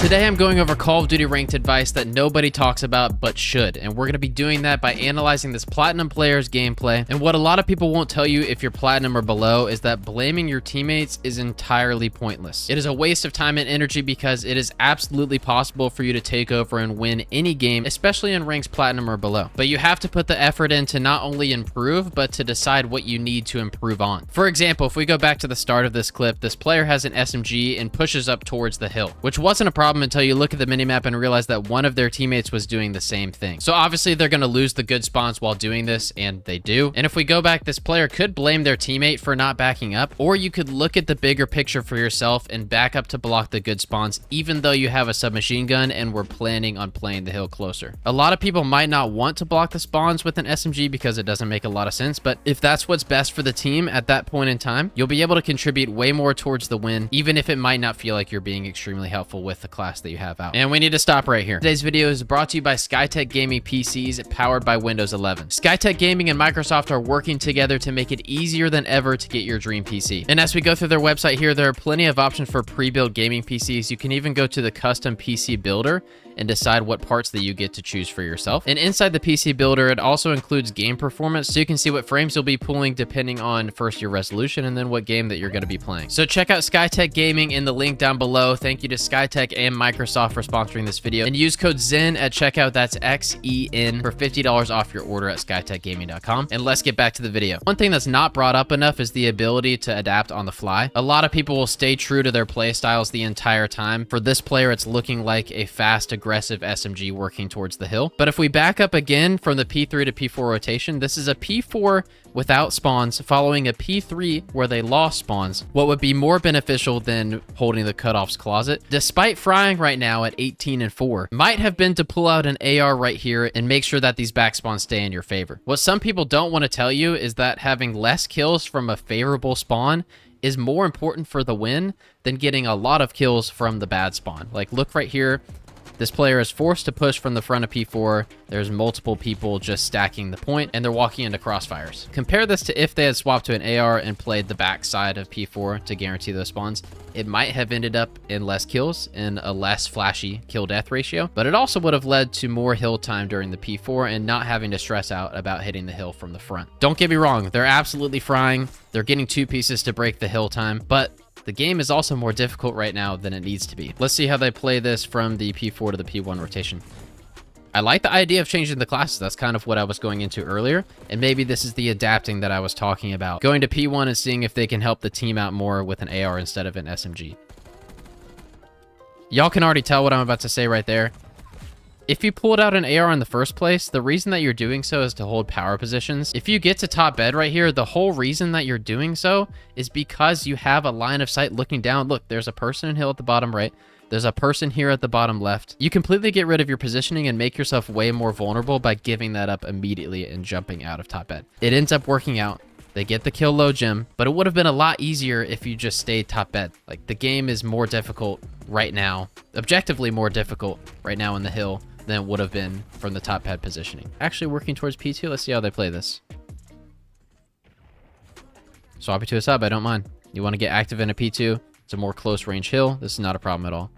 Today I'm going over Call of Duty ranked advice that nobody talks about but should, and we're going to be doing that by analyzing this platinum player's gameplay. And what a lot of people won't tell you if you're platinum or below is that blaming your teammates is entirely pointless. It is a waste of time and energy because it is absolutely possible for you to take over and win any game, especially in ranks platinum or below. But you have to put the effort in to not only improve, but to decide what you need to improve on. For example, if we go back to the start of this clip, this player has an SMG and pushes up towards the hill, which wasn't a problem until you look at the minimap and realize that one of their teammates was doing the same thing. So obviously they're going to lose the good spawns while doing this, and they do. And if we go back, this player could blame their teammate for not backing up, or you could look at the bigger picture for yourself and back up to block the good spawns, even though you have a submachine gun and were planning on playing the hill closer. A lot of people might not want to block the spawns with an SMG because it doesn't make a lot of sense, but if that's what's best for the team at that point in time, you'll be able to contribute way more towards the win, even if it might not feel like you're being extremely helpful with the class that you have out. And we need to stop right here. Today's video is brought to you by Skytech Gaming PCs powered by Windows 11. Skytech Gaming and Microsoft are working together to make it easier than ever to get your dream PC. And as we go through their website here, there are plenty of options for pre-built gaming PCs. You can even go to the custom PC builder and decide what parts that you get to choose for yourself. And inside the PC builder, it also includes game performance, so you can see what frames you'll be pulling depending on first your resolution and then what game that you're going to be playing. So check out Skytech Gaming in the link down below. Thank you to Skytech and Microsoft for sponsoring this video. And use code XEN at checkout, that's XEN, for $50 off your order at skytechgaming.com. And let's get back to the video. One thing that's not brought up enough is the ability to adapt on the fly. A lot of people will stay true to their play styles the entire time. For this player, it's looking like a fast, aggressive SMG working towards the hill. But if we back up again from the P3 to P4 rotation, this is a P4 without spawns following a P3 where they lost spawns. What would be more beneficial than holding the cutoff's closet, despite frying right now at 18 and 4, might have been to pull out an AR right here and make sure that these back spawns stay in your favor. What some people don't want to tell you is that having less kills from a favorable spawn is more important for the win than getting a lot of kills from the bad spawn. Like, look right here. This player is forced to push from the front of P4. There's multiple people just stacking the point, and they're walking into crossfires. Compare this to if they had swapped to an AR and played the back side of P4 to guarantee those spawns. It might have ended up in less kills and a less flashy kill-death ratio, but it also would have led to more hill time during the P4 and not having to stress out about hitting the hill from the front. Don't get me wrong, they're absolutely frying. They're getting 2 pieces to break the hill time, but the game is also more difficult right now than it needs to be. Let's see how they play this from the P4 to the P1 rotation. I like the idea of changing the classes. That's kind of what I was going into earlier. And maybe this is the adapting that I was talking about. Going to P1 and seeing if they can help the team out more with an AR instead of an SMG. Y'all can already tell what I'm about to say right there. If you pulled out an AR in the first place, the reason that you're doing so is to hold power positions. If you get to top bed right here, the whole reason that you're doing so is because you have a line of sight looking down. Look, there's a person in hill at the bottom right. There's a person here at the bottom left. You completely get rid of your positioning and make yourself way more vulnerable by giving that up immediately and jumping out of top bed. It ends up working out. They get the kill low gem, but it would have been a lot easier if you just stayed top bed. Like, the game is more difficult right now, objectively more difficult right now in the hill than it would have been from the top pad positioning. Actually working towards P2. Let's see how they play this. Swap it to a sub, I don't mind. You want to get active in a P2. It's a more close range hill. This is not a problem at all.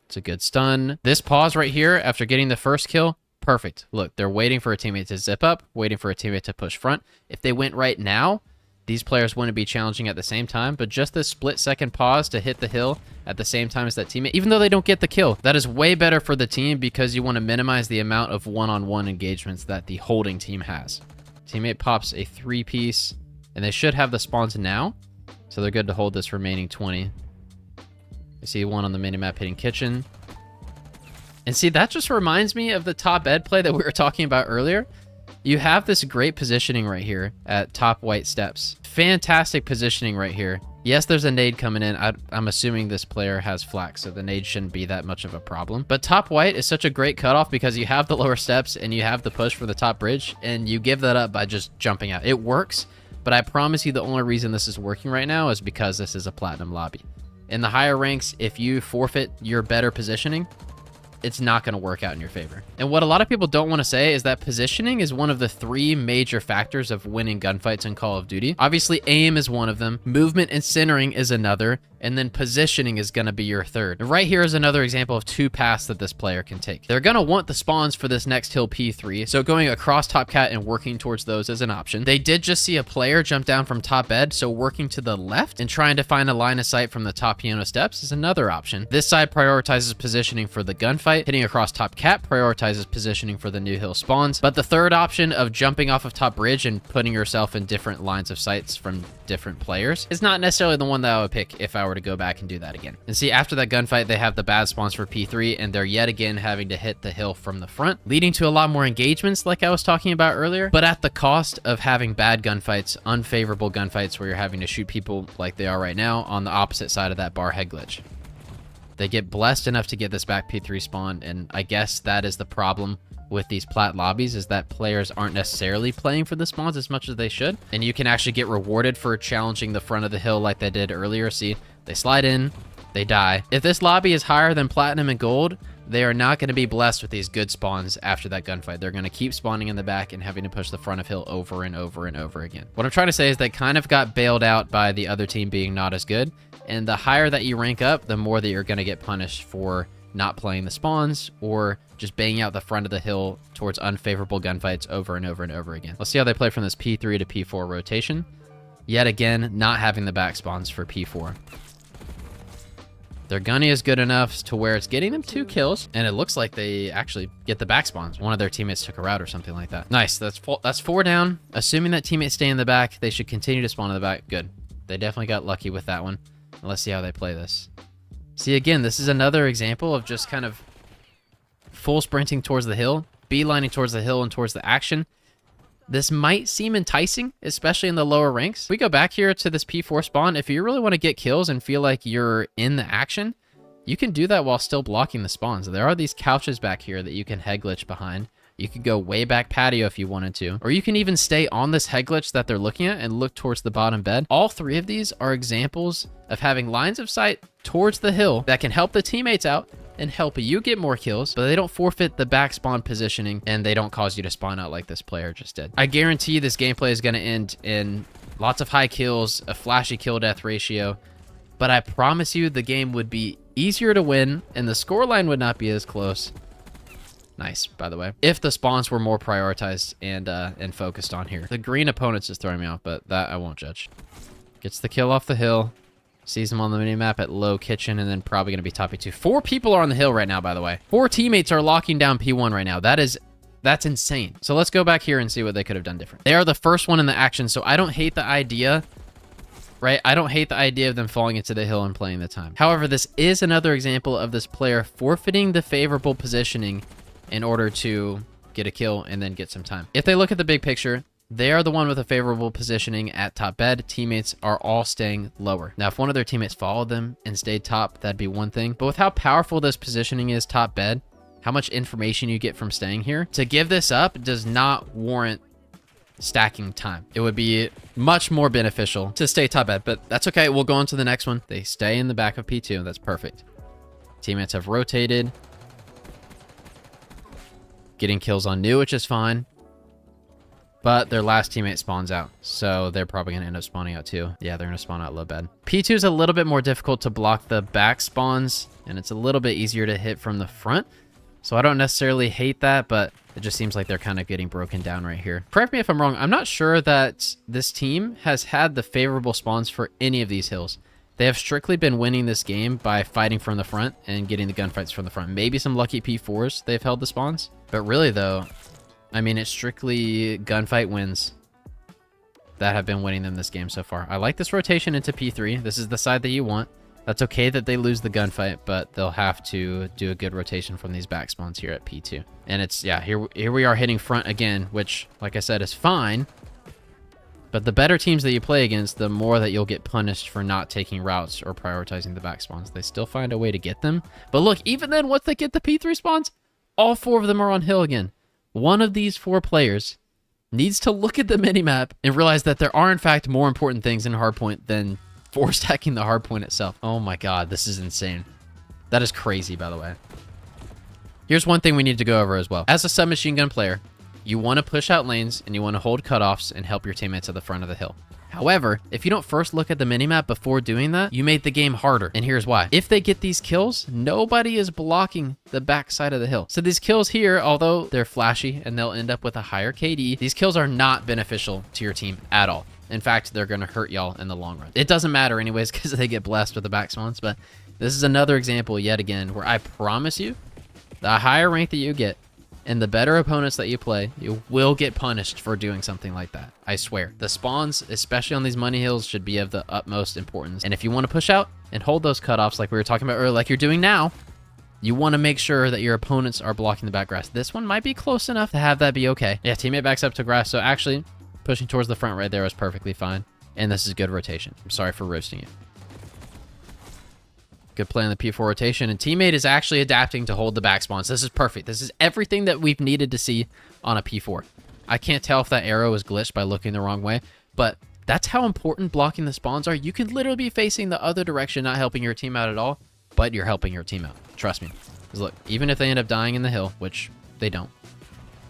It's a good stun. This pause right here after getting the first kill, perfect. Look, they're waiting for a teammate to zip up, waiting for a teammate to push front. If they went right now, these players wouldn't be challenging at the same time, but just this split-second pause to hit the hill at the same time as that teammate, even though they don't get the kill, that is way better for the team because you want to minimize the amount of one-on-one engagements that the holding team has. Teammate pops a 3-piece, and they should have the spawns now, so they're good to hold this remaining 20. I see one on the minimap hitting kitchen. And see, that just reminds me of the top ed play that we were talking about earlier. You have this great positioning right here at top white steps. Fantastic positioning right here. Yes, there's a nade coming in. I'm assuming this player has flak, so the nade shouldn't be that much of a problem. But top white is such a great cutoff because you have the lower steps and you have the push for the top bridge, and you give that up by just jumping out. It works, but I promise you the only reason this is working right now is because this is a platinum lobby. In the higher ranks, if you forfeit your better positioning, it's not going to work out in your favor. And what a lot of people don't want to say is that positioning is one of the 3 major factors of winning gunfights in Call of Duty. Obviously, aim is one of them. Movement and centering is another. and then positioning is going to be your third. And right here is another example of 2 paths that this player can take. They're going to want the spawns for this next hill P3, so going across top cat and working towards those is an option. They did just see a player jump down from top bed, so working to the left and trying to find a line of sight from the top piano steps is another option. This side prioritizes positioning for the gunfight. Hitting across top cat prioritizes positioning for the new hill spawns. But the third option of jumping off of top bridge and putting yourself in different lines of sights from different players is not necessarily the one that I would pick if I were to go back and do that again. And see, after that gunfight, they have the bad spawns for P3, and they're yet again having to hit the hill from the front, leading to a lot more engagements like I was talking about earlier, but at the cost of having bad gunfights, unfavorable gunfights where you're having to shoot people like they are right now on the opposite side of that bar head glitch. They get blessed enough to get this back P3 spawn, and I guess that is the problem with these plat lobbies, is that players aren't necessarily playing for the spawns as much as they should, and you can actually get rewarded for challenging the front of the hill like they did earlier. See, they slide in, they die. If this lobby is higher than platinum and gold, they are not going to be blessed with these good spawns after that gunfight. They're going to keep spawning in the back and having to push the front of hill over and over and over again. What I'm trying to say is they kind of got bailed out by the other team being not as good, and the higher that you rank up, the more that you're going to get punished for not playing the spawns or just banging out the front of the hill towards unfavorable gunfights over and over and over again. Let's see how they play from this P3 to P4 rotation. Yet again, not having the back spawns for P4. Their gunny is good enough to where it's getting them 2 kills, and it looks like they actually get the back spawns. One of their teammates took a route or something like that. Nice, that's 4 down. Assuming that teammates stay in the back, they should continue to spawn in the back. Good. They definitely got lucky with that one. Let's see how they play this. See, again, this is another example of just kind of full sprinting towards the hill, beelining towards the hill and towards the action. This might seem enticing, especially in the lower ranks. If we go back here to this P4 spawn, if you really want to get kills and feel like you're in the action, you can do that while still blocking the spawns. There are these couches back here that you can head glitch behind. You could go way back patio if you wanted to, or you can even stay on this head glitch that they're looking at and look towards the bottom bed. All 3 of these are examples of having lines of sight towards the hill that can help the teammates out and help you get more kills, but they don't forfeit the back spawn positioning and they don't cause you to spawn out like this player just did. I guarantee this gameplay is going to end in lots of high kills, a flashy kill death ratio, but I promise you the game would be easier to win and the scoreline would not be as close. Nice, by the way, if the spawns were more prioritized and focused on here. The green opponents is throwing me off, but that I won't judge. Gets the kill off the hill. Sees him on the minimap at low kitchen, and then probably going to be top P2. 4 people are on the hill right now, by the way. 4 teammates are locking down P1 right now. That's insane. So let's go back here and see what they could have done different. They are the first one in the action, so I don't hate the idea, right? I don't hate the idea of them falling into the hill and playing the time. However, this is another example of this player forfeiting the favorable positioning in order to get a kill and then get some time. If they look at the big picture, they are the one with a favorable positioning at top bed. Teammates are all staying lower. Now, if one of their teammates followed them and stayed top, that'd be one thing. But with how powerful this positioning is top bed, how much information you get from staying here, to give this up does not warrant stacking time. It would be much more beneficial to stay top bed, but that's okay. We'll go on to the next one. They stay in the back of P2. That's perfect. Teammates have rotated. Getting kills on new, which is fine. But their last teammate spawns out, so they're probably going to end up spawning out too. Yeah, they're going to spawn out low bed. P2 is a little bit more difficult to block the back spawns, and it's a little bit easier to hit from the front. So I don't necessarily hate that, but it just seems like they're kind of getting broken down right here. Correct me if I'm wrong. I'm not sure that this team has had the favorable spawns for any of these hills. They have strictly been winning this game by fighting from the front and getting the gunfights from the front. Maybe some lucky P4s they've held the spawns. But really, though, I mean, it's strictly gunfight wins that have been winning them this game so far. I like this rotation into P3. This is the side that you want. That's okay that they lose the gunfight, but they'll have to do a good rotation from these back spawns here at P2. And it's, yeah, here we are hitting front again, which, like I said, is fine. But the better teams that you play against, the more that you'll get punished for not taking routes or prioritizing the back spawns. They still find a way to get them. But look, even then, once they get the P3 spawns, all 4 of them are on hill again. One of these 4 players needs to look at the minimap and realize that there are, in fact, more important things in hardpoint than 4 stacking the hardpoint itself. Oh my god, this is insane. That is crazy, by the way. Here's one thing we need to go over as well. As a submachine gun player, you want to push out lanes and you want to hold cutoffs and help your teammates at the front of the hill. However, if you don't first look at the minimap before doing that, you made the game harder. And here's why. If they get these kills, nobody is blocking the backside of the hill. So these kills here, although they're flashy and they'll end up with a higher KD, these kills are not beneficial to your team at all. In fact, they're going to hurt y'all in the long run. It doesn't matter anyways because they get blessed with the back spawns, but this is another example yet again where I promise you, the higher rank that you get and the better opponents that you play, you will get punished for doing something like that. I swear. The spawns, especially on these money hills, should be of the utmost importance. And if you want to push out and hold those cutoffs like we were talking about earlier, like you're doing now, you want to make sure that your opponents are blocking the back grass. This one might be close enough to have that be okay. Yeah, teammate backs up to grass. So actually, pushing towards the front right there was perfectly fine. And this is good rotation. I'm sorry for roasting you. Good play on the P4 rotation, and teammate is actually adapting to hold the back spawns. This is perfect. This is everything that we've needed to see on a P4. I can't tell if that arrow is glitched by looking the wrong way, but that's how important blocking the spawns are. You can literally be facing the other direction, not helping your team out at all, but you're helping your team out. Trust me. Because look, even if they end up dying in the hill, which they don't,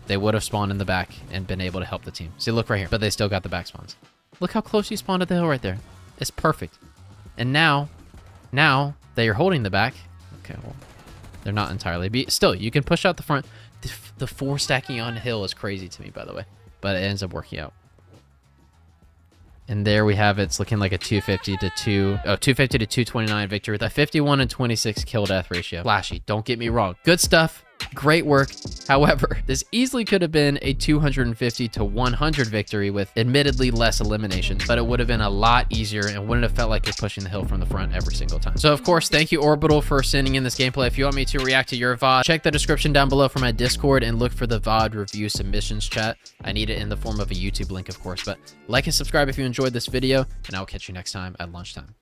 they would have spawned in the back and been able to help the team. See, look right here, but they still got the back spawns. Look how close you spawned at the hill right there. It's perfect. And now that you're holding the back, okay, well, they're not entirely. Still, you can push out the front. The 4 stacking on the hill is crazy to me, by the way, but it ends up working out. And there we have it. It's looking like a 250 to 229 victory with a 51 and 26 kill death ratio. Flashy, don't get me wrong. Good stuff. Great work. However, this easily could have been a 250 to 100 victory with admittedly less eliminations, but it would have been a lot easier and wouldn't have felt like you're pushing the hill from the front every single time. So of course, thank you Orbital for sending in this gameplay. If you want me to react to your VOD, check the description down below for my Discord and look for the VOD review submissions chat. I need it in the form of a YouTube link, of course, but like and subscribe if you enjoyed this video, and I'll catch you next time at lunchtime.